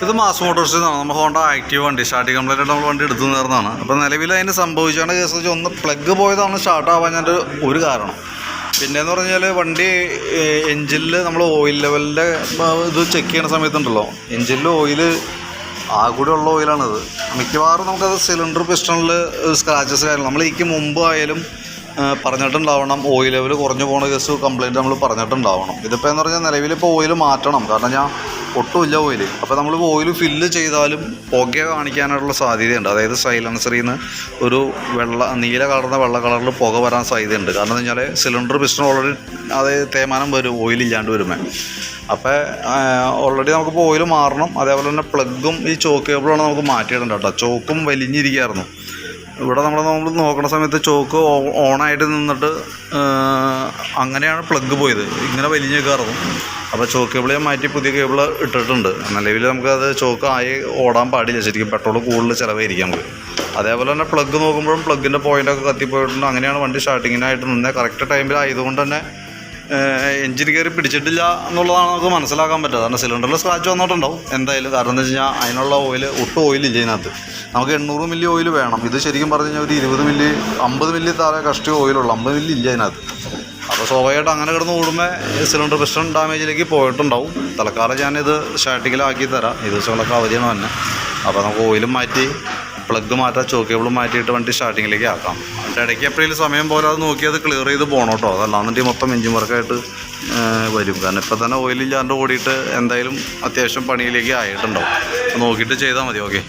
ഇത് മാസ് മോട്ടോഴ്സിൽ നിന്നാണ്. നമ്മൾ ഹോണ്ട ആക്റ്റീവ് വണ്ടി സ്റ്റാർട്ടിങ് കംപ്ലൈൻറ്റ് ആയിട്ട് നമ്മൾ വണ്ടി എടുത്തു നേർന്നതാണ്. അപ്പോൾ നിലവിൽ അതിന് സംഭവിച്ചാണ് കേസ് വെച്ചാൽ ഒന്ന് പ്ലഗ് പോയതാണ് സ്റ്റാർട്ട് ആവാൻ ഞാൻ ഒരു കാരണം. പിന്നെയെന്ന് പറഞ്ഞാൽ വണ്ടി എൻജിനിൽ നമ്മൾ ഓയിൽ ലെവലിൻ്റെ ഇത് ചെക്ക് ചെയ്യുന്ന സമയത്തുണ്ടല്ലോ, എൻജിനിൽ ഓയിൽ കൂടെ ഉള്ള ഓയിലാണിത്. മിക്കവാറും നമുക്കത് സിലിണ്ടർ പിസ്റ്റണിൽ സ്ക്രാച്ചസ് കാര്യങ്ങൾ നമ്മൾ ഇതിക്ക് മുമ്പ് ആയാലും പറഞ്ഞിട്ടുണ്ടാവണം. ഓയിൽ ലെവൽ കുറഞ്ഞു പോകുന്ന കേസ് കംപ്ലയിൻറ്റ് നമ്മൾ പറഞ്ഞിട്ടുണ്ടാവണം. ഇതിപ്പോൾ എന്ന് പറഞ്ഞാൽ നിലവിലിപ്പോൾ ഓയിൽ മാറ്റണം, കാരണം ഞാൻ ഒട്ടുമില്ല ഓയിൽ. അപ്പോൾ നമ്മൾ ഓയിൽ ഫില്ല് ചെയ്താലും പുക കാണിക്കാനുള്ള സാധ്യതയുണ്ട്. അതായത് സൈലൻസറിൽ നിന്ന് ഒരു നീല കളർന്ന വെള്ള കളറിൽ പുക വരാൻ സാധ്യതയുണ്ട്. കാരണം എന്ന് വെച്ചാൽ സിലിണ്ടർ പിസ്റ്റൺ ഓൾറെഡി അത് തേയ്മാനം വരും ഓയിലില്ലാണ്ട് വരുമ്പോൾ. അപ്പോൾ ഓൾറെഡി നമുക്കിപ്പോൾ ഓയിൽ മാറണം. അതേപോലെ തന്നെ പ്ലഗും ഈ ചോക്ക് കേബിളാണ് നമുക്ക് മാറ്റിയിടേണ്ട കേട്ടോ. ചോക്കും വലിഞ്ഞിരിക്കുകയായിരുന്നു. ഇവിടെ നമ്മൾ നോക്കുന്ന സമയത്ത് ചോക്ക് ഓണായിട്ട് നിന്നിട്ട് അങ്ങനെയാണ് പ്ലഗ് പോയത്, ഇങ്ങനെ വലിഞ്ഞ് കയറും. അപ്പോൾ ചോക്ക് കേബിൾ ഞാൻ മാറ്റി പുതിയ കേബിൾ ഇട്ടിട്ടുണ്ട്. നിലവിൽ നമുക്കത് ചോക്ക് ആയി ഓടാൻ പാടില്ല, ശരിക്കും പെട്രോൾ കൂടുതൽ ചിലവായിരിക്കും നമുക്ക്. അതേപോലെ തന്നെ പ്ലഗ് നോക്കുമ്പോഴും പ്ലഗിൻ്റെ പോയിൻ്റൊക്കെ കത്തിപ്പോയിട്ടുണ്ട്. അങ്ങനെയാണ് വണ്ടി സ്റ്റാർട്ടിങ്ങിനായിട്ട് നിന്നത്. കറക്റ്റ് ടൈമിലായതുകൊണ്ട് തന്നെ എഞ്ചിൻ കയറി പിടിച്ചിട്ടില്ല എന്നുള്ളതാണ് നമുക്ക് മനസ്സിലാക്കാൻ പറ്റുക. കാരണം സിലിണ്ടറിൽ സ്ക്രാച്ച് വന്നിട്ടുണ്ടാവും എന്തായാലും. കാരണം എന്താ വെച്ച് കഴിഞ്ഞാൽ അതിനുള്ള ഓയിൽ ഒട്ടും ഓയിലില്ല ഇതിനകത്ത്. നമുക്ക് 800 മില്ലി ഓയിൽ വേണം. ഇത് ശരിക്കും പറഞ്ഞു കഴിഞ്ഞാൽ ഒരു 20 മില്ലി 50 മില്ലി താഴെ കഷ്ടി ഓയിലുള്ളൂ, 50 മില്ലി ഇല്ല അതിനകത്ത്. അപ്പോൾ സ്വാഭാവികമായിട്ട് അങ്ങനെ കിടന്ന് ഓടുമ്പോൾ സിലിണ്ടർ പിസ്റ്റൺ ഡാമേജിലേക്ക് പോയിട്ടുണ്ടാവും. തൽക്കാലം ഞാനിത് സ്റ്റാർട്ടിങ്ങിലാക്കി തരാം. ഈ ദിവസങ്ങളൊക്കെ അവധിയാണ് തന്നെ. അപ്പോൾ നമുക്ക് ഓയിലും മാറ്റി പ്ലഗ് മാറ്റാം, ചോക്ക് കേബിളും മാറ്റിയിട്ട് വണ്ടി സ്റ്റാർട്ടിങ്ങിലേക്ക് ആക്കാം. അതിൻ്റെ ഇടയ്ക്ക് എപ്പോഴും സമയം പോലെ അത് നോക്കി അത് ക്ലിയർ ചെയ്ത് പോകണം കേട്ടോ. അതല്ലാന്നിട്ട് മൊത്തം എഞ്ചിൻ വർക്കായിട്ട് വരും. കാരണം ഇപ്പോൾ തന്നെ ഓയിലില്ലാണ്ട് ഓടിയിട്ട് എന്തായാലും അത്യാവശ്യം പണിയിലേക്ക് ആയിട്ടുണ്ടാവും. നോക്കിയിട്ട് ചെയ്താൽ മതി. ഓക്കെ.